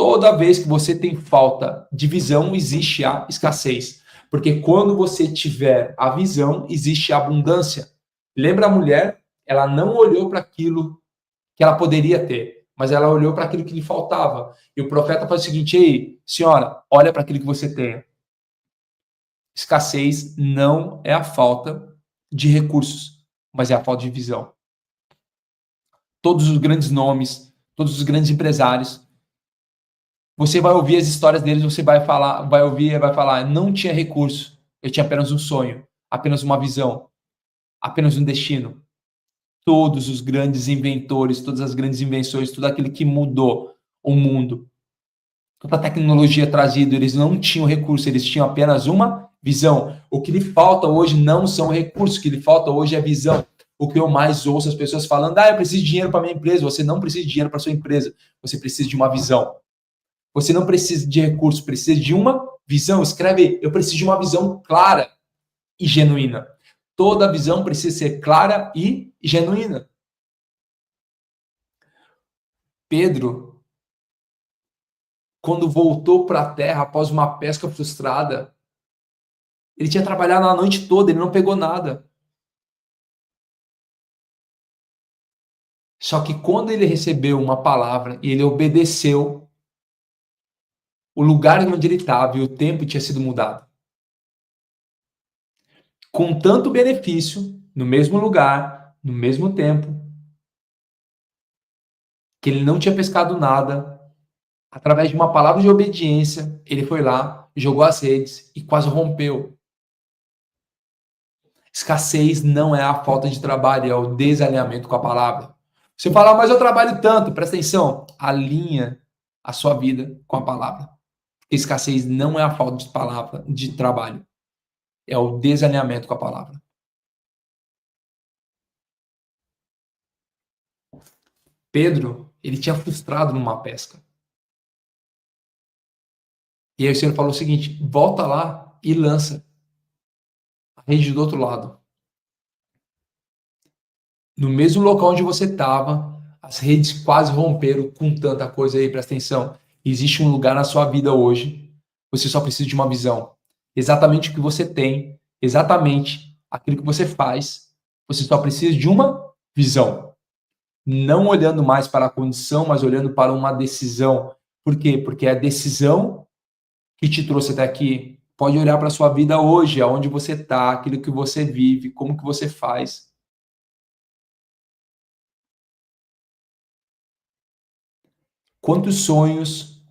Toda vez que você tem falta de visão, existe a escassez. Porque quando você tiver a visão, existe a abundância. Lembra a mulher? Ela não olhou para aquilo que ela poderia ter, mas ela olhou para aquilo que lhe faltava. E o profeta faz o seguinte: ei, senhora, olha para aquilo que você tem. Escassez não é a falta de recursos, mas é a falta de visão. Todos os grandes nomes, todos os grandes empresários, você vai ouvir as histórias deles, você vai falar, vai ouvir, vai falar: não tinha recurso, eu tinha apenas um sonho, apenas uma visão, apenas um destino. Todos os grandes inventores, todas as grandes invenções, tudo aquilo que mudou o mundo, toda a tecnologia trazida, eles não tinham recurso, eles tinham apenas uma visão. O que lhe falta hoje não são recursos, o que lhe falta hoje é visão. O que eu mais ouço as pessoas falando: eu preciso de dinheiro para minha empresa. Você não precisa de dinheiro para sua empresa, você precisa de uma visão. Você não precisa de recursos, precisa de uma visão. Escreve aí: eu preciso de uma visão clara e genuína. Toda visão precisa ser clara e genuína. Pedro, quando voltou para a terra após uma pesca frustrada, ele tinha trabalhado a noite toda, ele não pegou nada. Só que quando ele recebeu uma palavra e ele obedeceu, o lugar onde ele estava e o tempo tinha sido mudado. Com tanto benefício, no mesmo lugar, no mesmo tempo, que ele não tinha pescado nada, através de uma palavra de obediência, ele foi lá, jogou as redes e quase rompeu. Escassez não é a falta de trabalho, é o desalinhamento com a palavra. Você fala, mas eu trabalho tanto, presta atenção, alinha a sua vida com a palavra. Escassez não é a falta de palavra, de trabalho, é o desalinhamento com a palavra. Pedro, ele tinha frustrado numa pesca. E aí o Senhor falou o seguinte: volta lá e lança a rede do outro lado. No mesmo local onde você estava, as redes quase romperam com tanta coisa aí, presta atenção. Existe um lugar na sua vida hoje, você só precisa de uma visão. Exatamente o que você tem, exatamente aquilo que você faz, você só precisa de uma visão. Não olhando mais para a condição, mas olhando para uma decisão. Por quê? Porque é a decisão que te trouxe até aqui. Pode olhar para a sua vida hoje, aonde você está, aquilo que você vive, como que você faz. Quantos sonhos,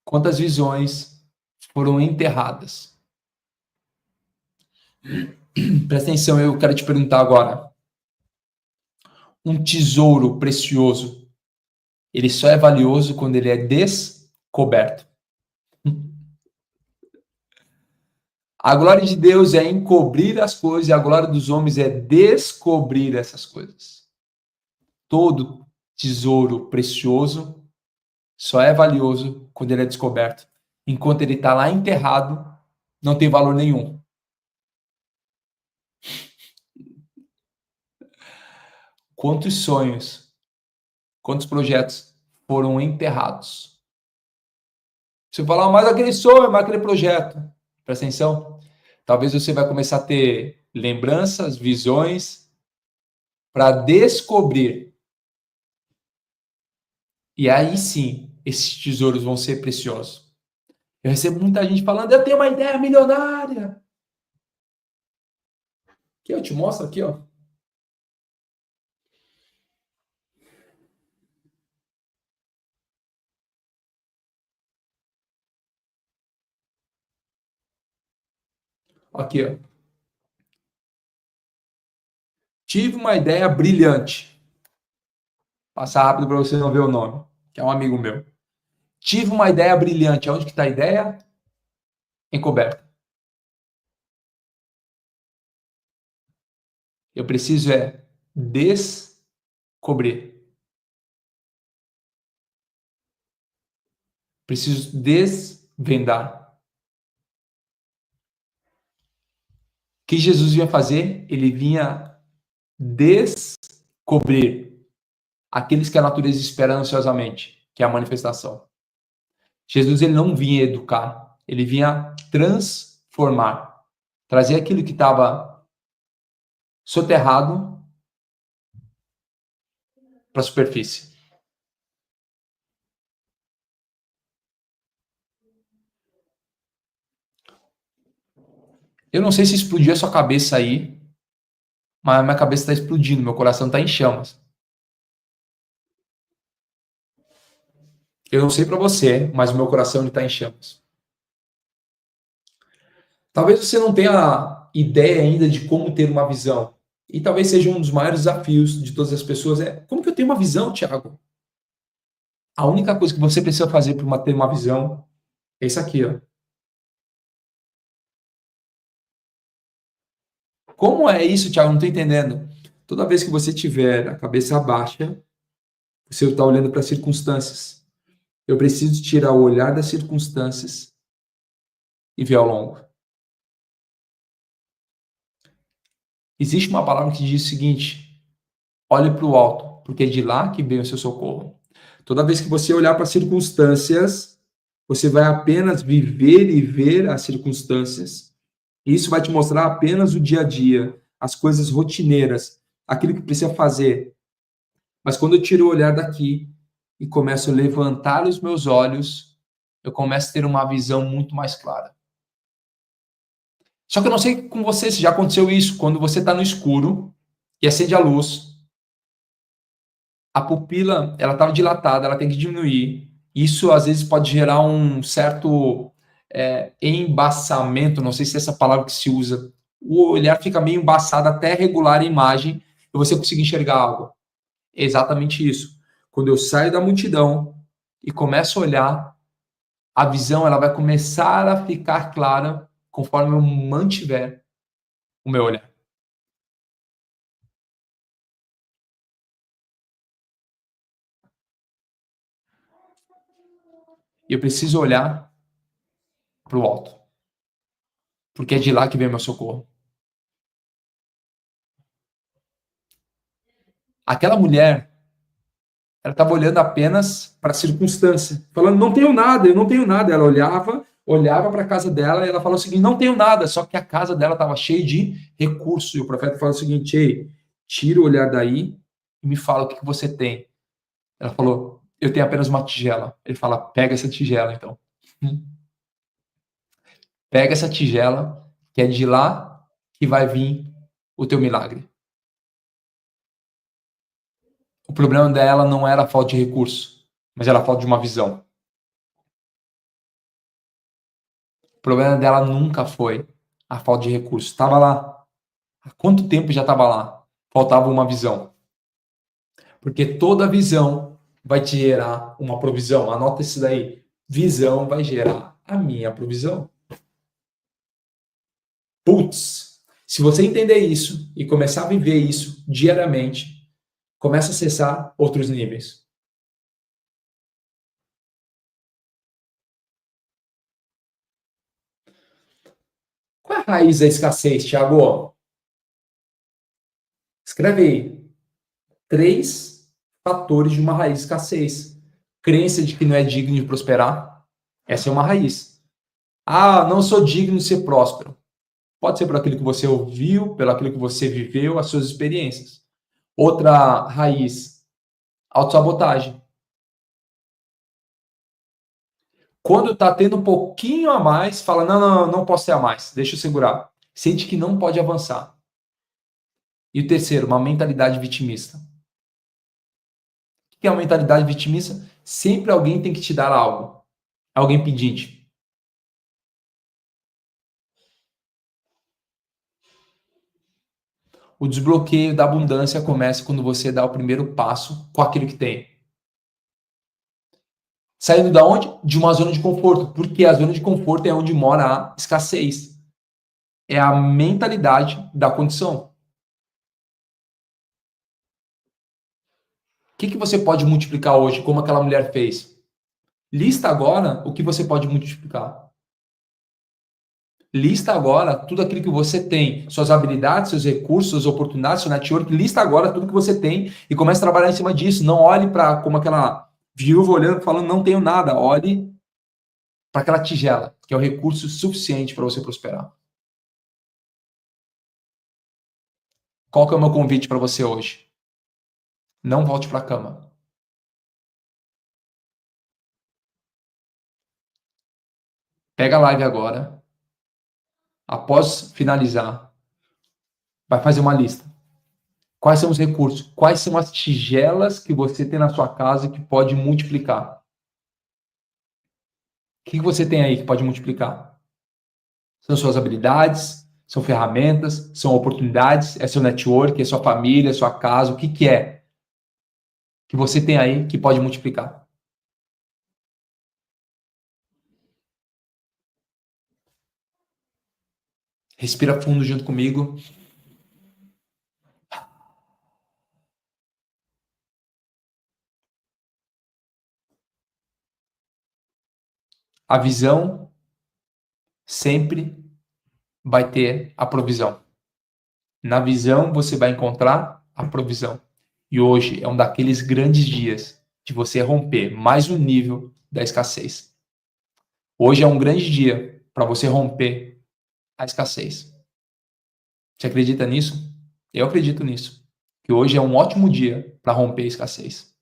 quantas visões foram enterradas? Presta atenção, eu quero te perguntar agora. Um tesouro precioso, ele só é valioso quando ele é descoberto. A glória de Deus é encobrir as coisas e a glória dos homens é descobrir essas coisas. Todo tesouro precioso só é valioso quando ele é descoberto. Enquanto ele está lá enterrado, não tem valor nenhum. Quantos sonhos, quantos projetos foram enterrados? Você fala, mas aquele sonho, mas aquele projeto. Presta atenção. Talvez você vai começar a ter lembranças, visões, para descobrir. E aí sim, esses tesouros vão ser preciosos. Eu recebo muita gente falando, eu tenho uma ideia milionária. Que eu te mostro aqui, ó. Aqui, ó. Tive uma ideia brilhante. Passar rápido para você não ver o nome, que é um amigo meu. Tive uma ideia brilhante. Onde que está a ideia? Encoberta. Eu preciso descobrir. Preciso desvendar. O que Jesus vinha fazer? Ele vinha descobrir aqueles que a natureza espera ansiosamente, que é a manifestação. Jesus ele não vinha educar, ele vinha transformar, trazer aquilo que estava soterrado para a superfície. Eu não sei se explodiu a sua cabeça aí, mas a minha cabeça está explodindo, meu coração está em chamas. Eu não sei para você, mas o meu coração está em chamas. Talvez você não tenha ideia ainda de como ter uma visão. E talvez seja um dos maiores desafios de todas as pessoas como que eu tenho uma visão, Thiago? A única coisa que você precisa fazer para ter uma visão é isso aqui, ó. Como é isso, Thiago? Não estou entendendo. Toda vez que você tiver a cabeça baixa, você está olhando para as circunstâncias. Eu preciso tirar o olhar das circunstâncias e ver ao longo. Existe uma palavra que diz o seguinte: olhe para o alto, porque é de lá que vem o seu socorro. Toda vez que você olhar para as circunstâncias, você vai apenas viver e ver as circunstâncias. E isso vai te mostrar apenas o dia a dia, as coisas rotineiras, aquilo que precisa fazer. Mas quando eu tiro o olhar daqui e começo a levantar os meus olhos, eu começo a ter uma visão muito mais clara. Só que eu não sei com você se já aconteceu isso, quando você está no escuro e acende a luz, a pupila ela estava dilatada, ela tem que diminuir. Isso às vezes pode gerar um certo embaçamento, não sei se é essa palavra que se usa. O olhar fica meio embaçado até regular a imagem e você conseguir enxergar algo. É exatamente isso. Quando eu saio da multidão e começo a olhar, a visão ela vai começar a ficar clara conforme eu mantiver o meu olhar. E eu preciso olhar para o alto, porque é de lá que vem o meu socorro. Aquela mulher, ela estava olhando apenas para a circunstância, falando, não tenho nada, eu não tenho nada. Ela olhava para a casa dela e ela falou o seguinte, não tenho nada, só que a casa dela estava cheia de recursos. E o profeta fala o seguinte, ei, tira o olhar daí e me fala o que você tem. Ela falou, eu tenho apenas uma tigela. Ele fala, pega essa tigela então. Pega essa tigela, que é de lá que vai vir o teu milagre. O problema dela não era a falta de recurso, mas era a falta de uma visão. O problema dela nunca foi a falta de recurso. Estava lá. Há quanto tempo já estava lá? Faltava uma visão. Porque toda visão vai te gerar uma provisão. Anota isso daí. Visão vai gerar a minha provisão. Putz, se você entender isso e começar a viver isso diariamente, começa a acessar outros níveis. Qual é a raiz da escassez, Thiago? Escreve aí. 3 fatores de uma raiz de escassez. Crença de que não é digno de prosperar. Essa é uma raiz. Ah, não sou digno de ser próspero. Pode ser por aquilo que você ouviu, pelo aquilo que você viveu, as suas experiências. Outra raiz, autossabotagem. Quando está tendo um pouquinho a mais, fala, não posso ter a mais, deixa eu segurar. Sente que não pode avançar. E o terceiro, uma mentalidade vitimista. O que é uma mentalidade vitimista? Sempre alguém tem que te dar algo. Alguém pedinte. O desbloqueio da abundância começa quando você dá o primeiro passo com aquilo que tem. Saindo da onde? De uma zona de conforto. Porque a zona de conforto é onde mora a escassez. É a mentalidade da condição. O que você pode multiplicar hoje, como aquela mulher fez? Lista agora o que você pode multiplicar. Lista agora tudo aquilo que você tem, suas habilidades, seus recursos, suas oportunidades, seu network. Lista agora tudo que você tem e comece a trabalhar em cima disso. Não olhe para como aquela viúva olhando, falando não tenho nada. Olhe para aquela tigela, que é o recurso suficiente para você prosperar. Qual que é o meu convite para você hoje? Não volte para a cama. Pega a live agora. Após finalizar, vai fazer uma lista. Quais são os recursos? Quais são as tigelas que você tem na sua casa que pode multiplicar? O que você tem aí que pode multiplicar? São suas habilidades, são ferramentas, são oportunidades, é seu network, é sua família, é sua casa, o que é que você tem aí que pode multiplicar? Respira fundo junto comigo. A visão sempre vai ter a provisão. Na visão você vai encontrar a provisão. E hoje é um daqueles grandes dias de você romper mais um nível da escassez. Hoje é um grande dia para você romper a escassez. Você acredita nisso? Eu acredito nisso. Que hoje é um ótimo dia para romper a escassez.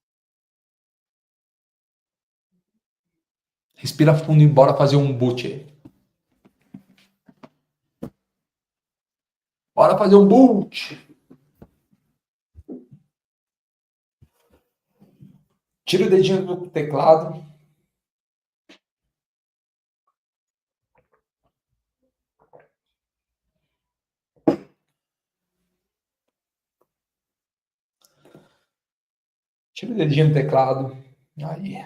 Respira fundo e bora fazer um boot aí. Bora fazer um boot. Tira o dedinho do teclado. Tira o dedinho do teclado. Aí.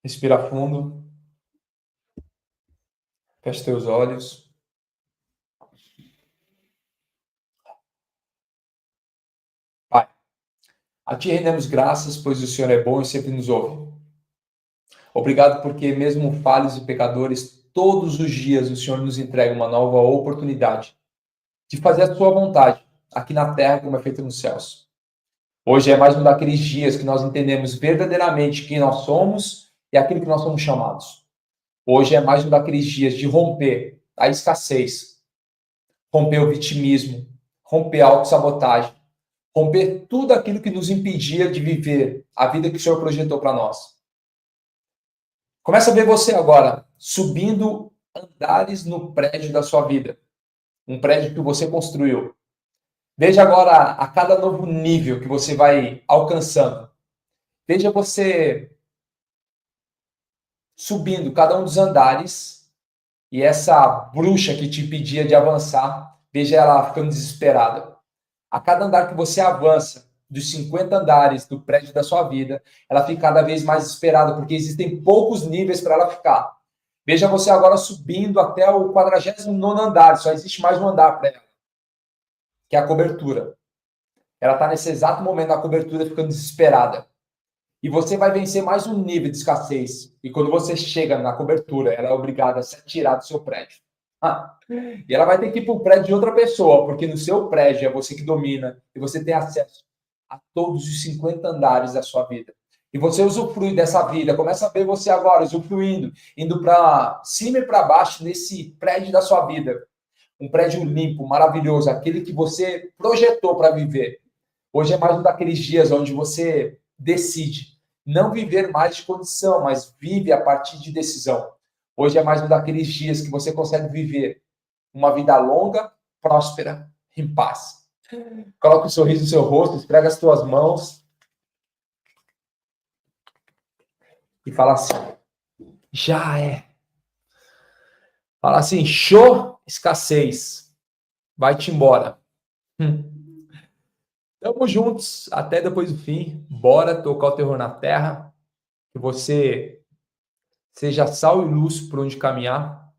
Respira fundo. Feche teus olhos. Pai, a Ti rendemos graças, pois o Senhor é bom e sempre nos ouve. Obrigado porque, mesmo falhos e pecadores, todos os dias o Senhor nos entrega uma nova oportunidade de fazer a Sua vontade, aqui na terra como é feito nos céus. Hoje é mais um daqueles dias que nós entendemos verdadeiramente quem nós somos e aquilo que nós somos chamados. Hoje é mais um daqueles dias de romper a escassez, romper o vitimismo, romper a autossabotagem, romper tudo aquilo que nos impedia de viver a vida que o Senhor projetou para nós. Começa a ver você agora subindo andares no prédio da sua vida, um prédio que você construiu. Veja agora a cada novo nível que você vai alcançando. Veja você subindo cada um dos andares e essa bruxa que te impedia de avançar, veja ela ficando desesperada. A cada andar que você avança, dos 50 andares do prédio da sua vida, ela fica cada vez mais desesperada, porque existem poucos níveis para ela ficar. Veja você agora subindo até o 49º andar, só existe mais um andar para ela, que é a cobertura. Ela está nesse exato momento na cobertura ficando desesperada. E você vai vencer mais um nível de escassez. E quando você chega na cobertura, ela é obrigada a se atirar do seu prédio. E ela vai ter que ir para o prédio de outra pessoa, porque no seu prédio é você que domina e você tem acesso a todos os 50 andares da sua vida. E você usufrui dessa vida. Começa a ver você agora usufruindo, indo para cima e para baixo nesse prédio da sua vida. Um prédio limpo, maravilhoso, aquele que você projetou para viver. Hoje é mais um daqueles dias onde você decide não viver mais de condição, mas vive a partir de decisão. Hoje é mais um daqueles dias que você consegue viver uma vida longa, próspera, em paz. Coloca um sorriso no seu rosto, esfrega as tuas mãos e fala assim: já é. Fala assim: show, escassez. Vai-te embora. Tamo juntos até depois do fim. Bora tocar o terror na terra. Que você seja sal e luz por onde caminhar.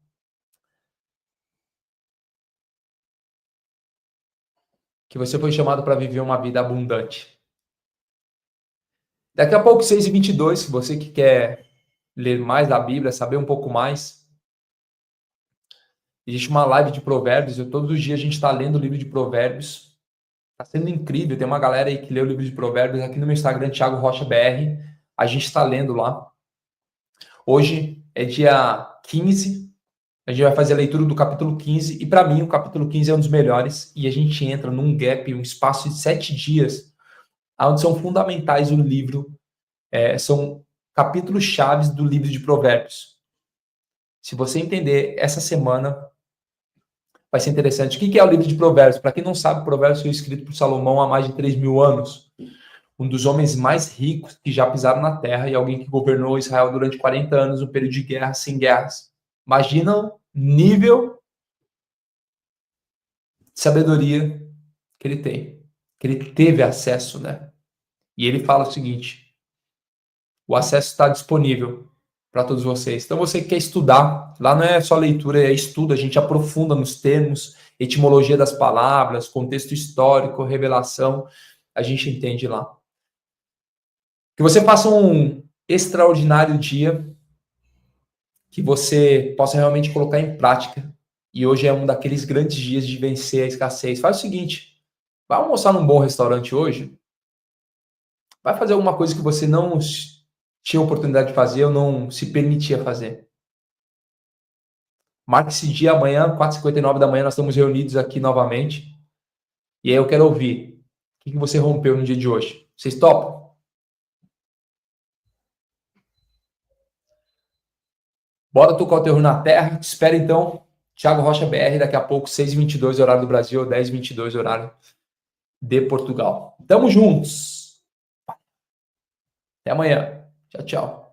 Que você foi chamado para viver uma vida abundante. Daqui a pouco, 6h22, se você que quer ler mais da Bíblia, saber um pouco mais, existe uma live de provérbios. Todos os dias a gente está lendo o livro de provérbios. Está sendo incrível. Tem uma galera aí que lê o livro de provérbios. Aqui no meu Instagram, Thiago Rocha BR. A gente está lendo lá. Hoje é dia 15. A gente vai fazer a leitura do capítulo 15. E para mim, o capítulo 15 é um dos melhores. E a gente entra num gap, um espaço de 7 dias, onde são fundamentais o livro. São capítulos chaves do livro de provérbios. Se você entender essa semana, vai ser interessante. O que é o livro de provérbios? Para quem não sabe, provérbios foi escrito por Salomão há mais de 3.000 anos. Um dos homens mais ricos que já pisaram na terra e alguém que governou Israel durante 40 anos, um período de guerra sem guerras. Imagina o nível de sabedoria que ele tem, que ele teve acesso, né? E ele fala o seguinte: o acesso está disponível para todos vocês. Então, você que quer estudar, lá não é só leitura, é estudo, a gente aprofunda nos termos, etimologia das palavras, contexto histórico, revelação, a gente entende lá. Que você faça um extraordinário dia, que você possa realmente colocar em prática E hoje é um daqueles grandes dias de vencer a escassez. Faz o seguinte, vai almoçar num bom restaurante hoje, vai fazer alguma coisa que você não tinha oportunidade de fazer ou não se permitia fazer. Marque esse dia amanhã, 4h59 da manhã, nós estamos reunidos aqui novamente. E aí eu quero ouvir o que você rompeu no dia de hoje. Vocês topam? Bora tocar o terror na terra. Te espero então. Thiago Rocha BR, daqui a pouco, 6h22, horário do Brasil, 10h22, horário de Portugal. Tamo juntos. Até amanhã. Tchau, tchau.